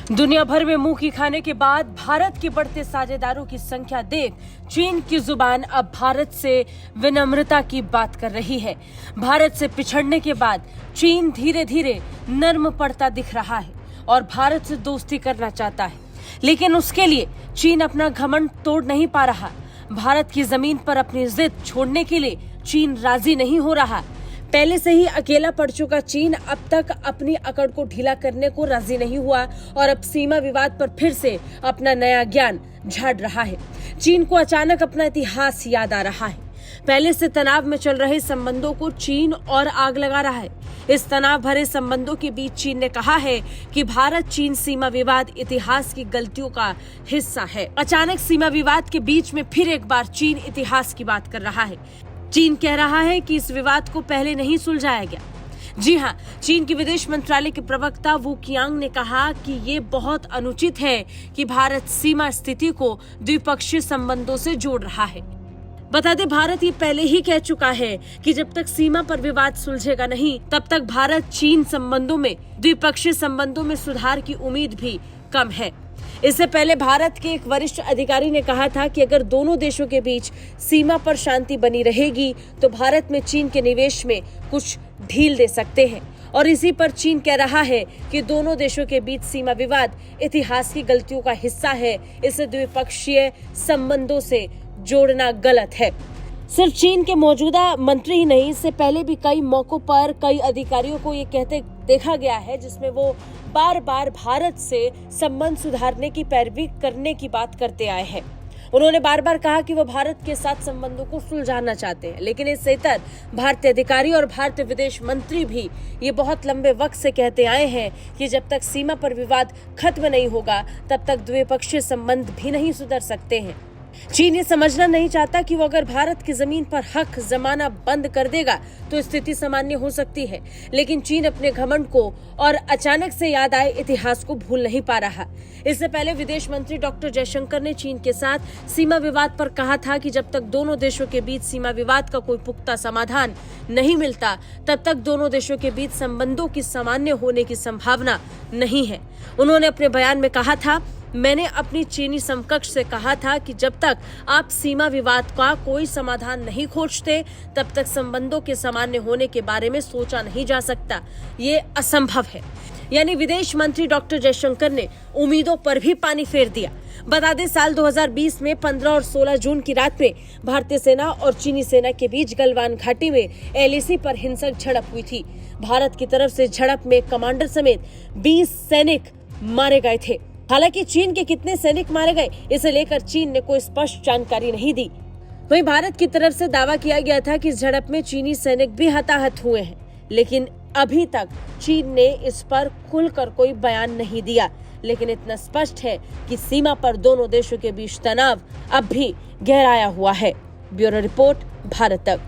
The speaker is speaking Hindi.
दुनिया भर में मुंह की खाने के बाद भारत के बढ़ते साझेदारों की संख्या देख चीन की जुबान अब भारत से विनम्रता की बात कर रही है। भारत से पिछड़ने के बाद चीन धीरे धीरे नर्म पड़ता दिख रहा है और भारत से दोस्ती करना चाहता है, लेकिन उसके लिए चीन अपना घमंड तोड़ नहीं पा रहा। भारत की जमीन पर अपनी जिद छोड़ने के लिए चीन राजी नहीं हो रहा। पहले से ही अकेला पड़ चुका चीन अब तक अपनी अकड़ को ढीला करने को राजी नहीं हुआ और अब सीमा विवाद पर फिर से अपना नया ज्ञान झाड़ रहा है। चीन को अचानक अपना इतिहास याद आ रहा है। पहले से तनाव में चल रहे संबंधों को चीन और आग लगा रहा है। इस तनाव भरे संबंधों के बीच चीन ने कहा है कि भारत चीन सीमा विवाद इतिहास की गलतियों का हिस्सा है। अचानक सीमा विवाद के बीच में फिर एक बार चीन इतिहास की बात कर रहा है। चीन कह रहा है कि इस विवाद को पहले नहीं सुलझाया गया। जी हां, चीन के विदेश मंत्रालय के प्रवक्ता वू कियांग ने कहा कि ये बहुत अनुचित है कि भारत सीमा स्थिति को द्विपक्षीय संबंधों से जोड़ रहा है। बता दें, भारत ये पहले ही कह चुका है कि जब तक सीमा पर विवाद सुलझेगा नहीं, तब तक भारत चीन संबंधों में द्विपक्षीय संबंधों में सुधार की उम्मीद भी कम है। इससे पहले भारत के एक वरिष्ठ अधिकारी ने कहा था कि अगर दोनों देशों के बीच सीमा पर शांति बनी रहेगी तो भारत में चीन के निवेश में कुछ ढील दे सकते हैं। और इसी पर चीन कह रहा है कि दोनों देशों के बीच सीमा विवाद इतिहास की गलतियों का हिस्सा है, इसे द्विपक्षीय संबंधों से जोड़ना गलत है। सिर्फ चीन के मौजूदा मंत्री ही नहीं, इससे पहले भी कई मौकों पर कई अधिकारियों को ये कहते देखा गया है, जिसमें वो बार बार भारत से संबंध सुधारने की पैरवी करने की बात करते आए हैं। उन्होंने बार बार कहा कि वो भारत के साथ संबंधों को सुलझाना चाहते हैं, लेकिन इससे इतर भारतीय अधिकारी और भारतीय विदेश मंत्री भी ये बहुत लंबे वक्त से कहते आए हैं कि जब तक सीमा पर विवाद खत्म नहीं होगा तब तक द्विपक्षीय संबंध भी नहीं सुधर सकते हैं। चीन ये समझना नहीं चाहता कि वो अगर भारत की जमीन पर हक जमाना बंद कर देगा तो स्थिति सामान्य हो सकती है, लेकिन चीन अपने घमंड को और अचानक से याद आए इतिहास को भूल नहीं पा रहा। इससे पहले विदेश मंत्री डॉक्टर जयशंकर ने चीन के साथ सीमा विवाद पर कहा था कि जब तक दोनों देशों के बीच सीमा विवाद का कोई पुख्ता समाधान नहीं मिलता, तब तक दोनों देशों के बीच संबंधों की सामान्य होने की संभावना नहीं है। उन्होंने अपने बयान में कहा था, मैंने अपनी चीनी समकक्ष से कहा था कि जब तक आप सीमा विवाद का कोई समाधान नहीं खोजते, तब तक संबंधों के सामान्य होने के बारे में सोचा नहीं जा सकता। ये असंभव है। यानी विदेश मंत्री डॉक्टर जयशंकर ने उम्मीदों पर भी पानी फेर दिया। बता दें, साल 2020 में 15 और 16 जून की रात में भारतीय सेना और चीनी सेना के बीच गलवान घाटी में एलएसी पर हिंसक झड़प हुई थी। भारत की तरफ से झड़प में कमांडर समेत 20 सैनिक मारे गए थे। हालांकि चीन के कितने सैनिक मारे गए, इसे लेकर चीन ने कोई स्पष्ट जानकारी नहीं दी। वहीं भारत की तरफ से दावा किया गया था कि इस झड़प में चीनी सैनिक भी हताहत हुए हैं, लेकिन अभी तक चीन ने इस पर खुलकर कोई बयान नहीं दिया। लेकिन इतना स्पष्ट है कि सीमा पर दोनों देशों के बीच तनाव अब भी गहराया हुआ है। ब्यूरो रिपोर्ट, भारत तक।